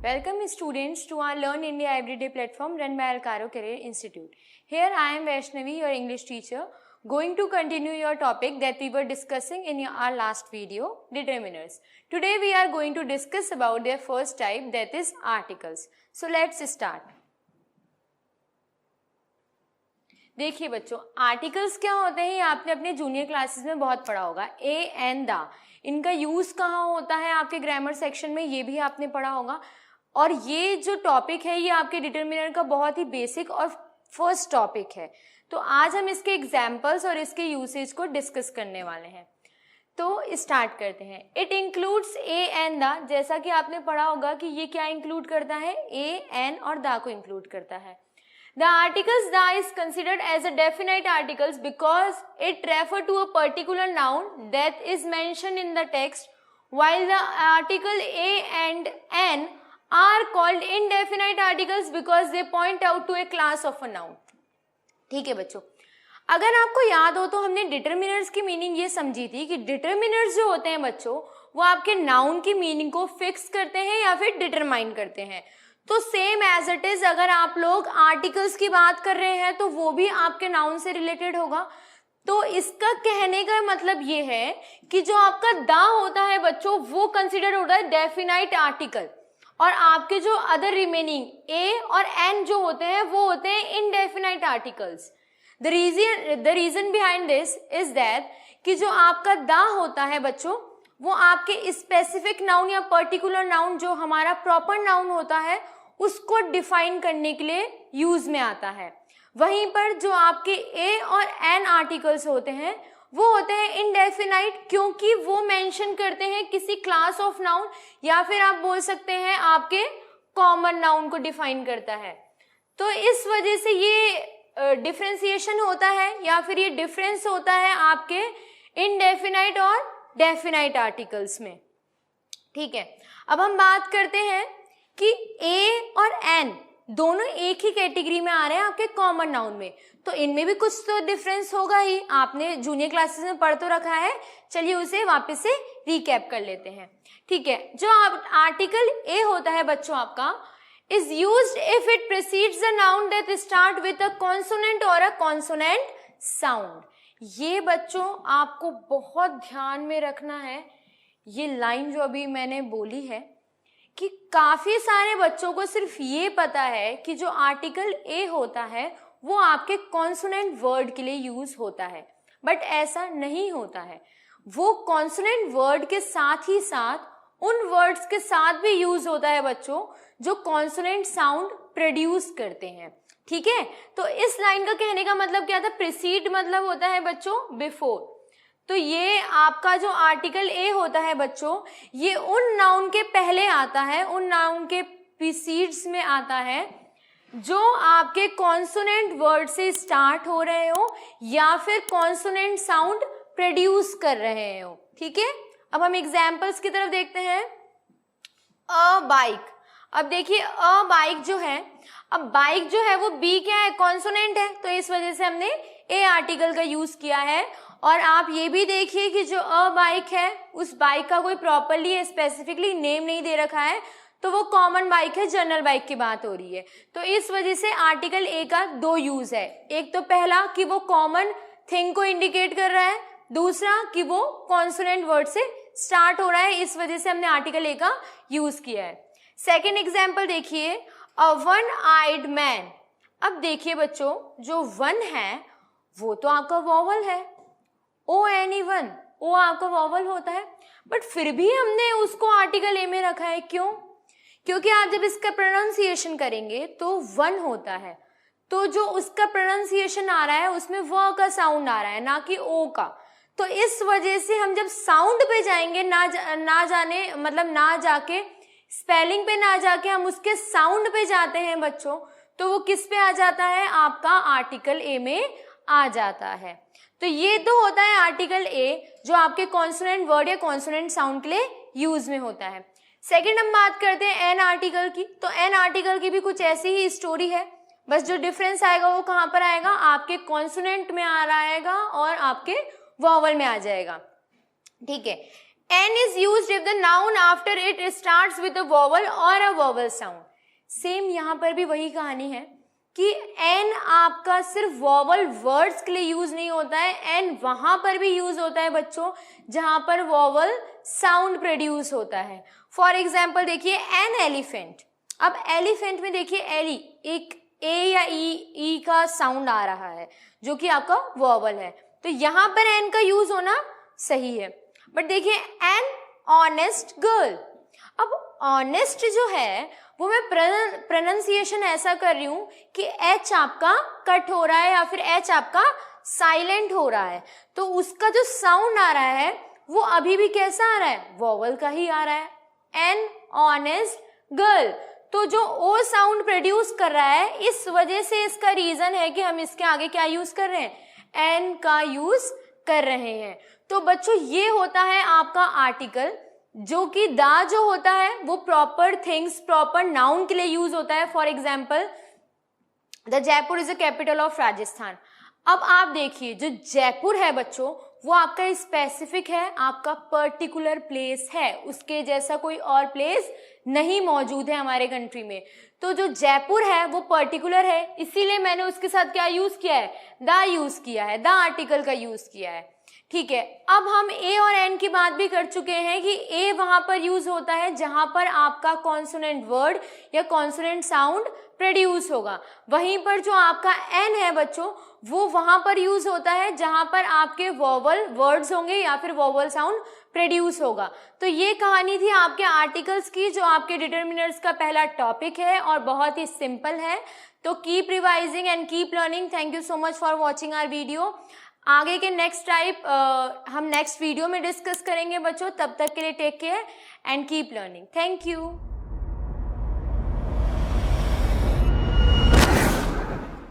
Welcome students to our Learn India Everyday platform run by Alcaro Career Institute. Here I am Vaishnavi, your English teacher, going to continue your topic that we were discussing in our last video, determiners. Today we are going to discuss about their first type, that is articles. So let's start. देखिए बच्चों, articles क्या होते हैं ये आपने अपने junior classes में बहुत पढ़ा होगा. ए एंड द, इनका यूज कहाँ होता है आपके ग्रामर सेक्शन में, ये भी आपने पढ़ा होगा. और ये जो टॉपिक है ये आपके डिटरमिनर का बहुत ही बेसिक और फर्स्ट टॉपिक है. तो आज हम इसके एग्जाम्पल्स और इसके यूसेज को डिस्कस करने वाले हैं. तो स्टार्ट करते हैं. It includes A and the, जैसा कि आपने पढ़ा होगा कि ये क्या इंक्लूड करता है, ए एन और द को इंक्लूड करता है. The articles the is considered as a definite articles because it refer to a particular noun that is mentioned in the text, while the article a and n are called indefinite articles because they point out to a class of a noun. ठीक है बच्चों, अगर आपको याद हो तो हमने determiners की मीनिंग ये समझी थी कि डिटरमिनर्स जो होते हैं बच्चों वो आपके नाउन की मीनिंग को फिक्स करते हैं या फिर डिटरमाइन करते हैं. तो सेम एज इट इज अगर आप लोग आर्टिकल्स की बात कर रहे हैं तो वो भी आपके नाउन से रिलेटेड होगा. तो इसका कहने का मतलब ये है कि जो आपका द होता है बच्चों वो कंसिडर होता है डेफिनाइट आर्टिकल, और आपके जो अदर रिमेनिंग ए और एन जो होते हैं वो होते हैं indefinite articles. The reason behind this is that कि जो आपका द होता है बच्चों वो आपके स्पेसिफिक नाउन या पर्टिकुलर नाउन जो हमारा प्रॉपर नाउन होता है उसको डिफाइन करने के लिए यूज में आता है. वहीं पर जो आपके ए और एन आर्टिकल्स होते हैं वो होते हैं इनडेफिनाइट, क्योंकि वो मेंशन करते हैं किसी क्लास ऑफ नाउन या फिर आप बोल सकते हैं आपके कॉमन नाउन को डिफाइन करता है. तो इस वजह से ये डिफरेंशिएशन होता है या फिर ये डिफरेंस होता है आपके इनडेफिनाइट और डेफिनाइट आर्टिकल्स में. ठीक है, अब हम बात करते हैं कि ए और एन दोनों एक ही कैटेगरी में आ रहे हैं आपके कॉमन नाउन में, तो इनमें भी कुछ तो डिफरेंस होगा ही. आपने जूनियर क्लासेस में पढ़ तो रखा है, चलिए उसे वापस से रिकैप कर लेते हैं. ठीक है, जो आर्टिकल ए होता है बच्चों आपका is used if it precedes the noun that start with a consonant और अ कॉन्सोनेंट साउंड. ये बच्चों आपको बहुत ध्यान में रखना है. ये लाइन जो अभी मैंने बोली है कि काफी सारे बच्चों को सिर्फ ये पता है कि जो आर्टिकल ए होता है वो आपके कॉन्सोनेंट वर्ड के लिए यूज होता है, बट ऐसा नहीं होता है. वो कॉन्सोनेंट वर्ड के साथ ही साथ उन वर्ड्स के साथ भी यूज होता है बच्चों जो कॉन्सोनेंट साउंड प्रोड्यूस करते हैं. ठीक है, तो इस लाइन का कहने का मतलब क्या था, प्रीसीड मतलब होता है बच्चों बिफोर. तो ये आपका जो आर्टिकल ए होता है बच्चों ये उन नाउन के पहले आता है, उन नाउन के प्रीसीड्स में आता है जो आपके कॉन्सोनेंट वर्ड से स्टार्ट हो रहे हो या फिर कॉन्सोनेंट साउंड प्रोड्यूस कर रहे हो. ठीक है, अब हम एग्जाम्पल्स की तरफ देखते हैं. अ बाइक, अब देखिए अ बाइक जो है, अब बाइक जो है वो बी क्या है, कॉन्सोनेंट है, तो इस वजह से हमने ए आर्टिकल का यूज किया है. और आप ये भी देखिए कि जो अ बाइक है उस बाइक का कोई प्रॉपरली स्पेसिफिकली नेम नहीं दे रखा है, तो वो कॉमन बाइक है, जनरल बाइक की बात हो रही है. तो इस वजह से आर्टिकल ए का दो यूज है. एक तो पहला कि वो कॉमन थिंग को इंडिकेट कर रहा है, दूसरा कि वो कॉन्सोनेंट वर्ड से स्टार्ट हो रहा है, इस वजह से हमने आर्टिकल ए का यूज किया है. सेकेंड एग्जाम्पल देखिए, अ वन आइड मैन. अब देखिए बच्चों जो वन है वो तो आपका वॉवल है, ओ एन ई वन, ओ आपका वॉवल होता है, बट फिर भी हमने उसको आर्टिकल ए में रखा है. क्यों? क्योंकि आप जब इसका प्रोनाउंसिएशन करेंगे तो वन होता है, तो जो उसका प्रोनाउंसिएशन आ रहा है उसमें व का साउंड आ रहा है ना कि ओ का. तो इस वजह से हम जब साउंड पे जाएंगे ना जाने मतलब ना जाके स्पेलिंग पे ना जाके हम उसके साउंड पे जाते हैं बच्चों, तो वो किस पे आ जाता है, आपका आर्टिकल ए में आ जाता है. तो ये तो होता है आर्टिकल ए जो आपके कॉन्सोनेंट वर्ड या कॉन्सोनेंट साउंड के लिए यूज में होता है. सेकंड हम बात करते हैं एन आर्टिकल की. तो एन आर्टिकल की भी कुछ ऐसी ही स्टोरी है, बस जो डिफरेंस आएगा वो कहाँ पर आएगा, आपके कॉन्सोनेंट में आ रहेगा और आपके वॉवल में आ जाएगा. ठीक है, N is used if the noun after it starts with a vowel or a vowel sound. Same यहाँ पर भी वही कहानी है कि N आपका सिर्फ वॉवल वर्ड्स के लिए यूज नहीं होता है, N वहां पर भी यूज होता है बच्चों जहां पर वॉवल साउंड प्रोड्यूस होता है. फॉर एग्जाम्पल देखिए एन एलिफेंट. अब एलिफेंट में देखिए एली एक ए या ई का साउंड आ रहा है जो कि आपका वॉवल है, तो यहां पर एन का यूज होना सही है. बट देखिए एन ऑनेस्ट गर्ल. अब ऑनेस्ट जो है वो मैं प्रोनाउंसिएशन ऐसा कर रही हूं कि एच आपका कट हो रहा है या फिर एच आपका साइलेंट हो रहा है, तो उसका जो साउंड आ रहा है वो अभी भी कैसा आ रहा है, वॉवल का ही आ रहा है. एन ऑनेस्ट गर्ल, तो जो ओ साउंड प्रोड्यूस कर रहा है, इस वजह से इसका रीजन है कि हम इसके आगे क्या यूज कर रहे हैं, एन का यूज कर रहे हैं. तो बच्चों ये होता है आपका आर्टिकल, जो कि दा जो होता है वो प्रॉपर थिंग्स, प्रॉपर नाउन के लिए यूज होता है. For example the Jaipur is the capital of Rajasthan. अब आप देखिए जो जयपुर है बच्चों वो आपका स्पेसिफिक है, आपका पर्टिकुलर प्लेस है, उसके जैसा कोई और प्लेस नहीं मौजूद है हमारे कंट्री में. तो जो जयपुर है वो पर्टिकुलर है, इसीलिए मैंने उसके साथ क्या यूज किया है, द यूज किया है, द आर्टिकल का यूज किया है. ठीक है, अब हम ए और एन की बात भी कर चुके हैं कि ए वहां पर यूज होता है जहां पर आपका कॉन्सोनेंट वर्ड या कॉन्सोनेंट साउंड प्रोड्यूस होगा. वहीं पर जो आपका एन है बच्चों वो वहां पर यूज होता है जहां पर आपके वॉवल वर्ड्स होंगे या फिर वॉवल साउंड प्रोड्यूस होगा. तो ये कहानी थी आपके आर्टिकल्स की, जो आपके डिटर्मिनर्स का पहला टॉपिक है और बहुत ही सिंपल है. तो keep revising and keep learning. Thank you so much for watching our video. आगे के नेक्स्ट टाइप हम नेक्स्ट वीडियो में डिस्कस करेंगे बच्चों. तब तक के लिए take care and keep learning. Thank you.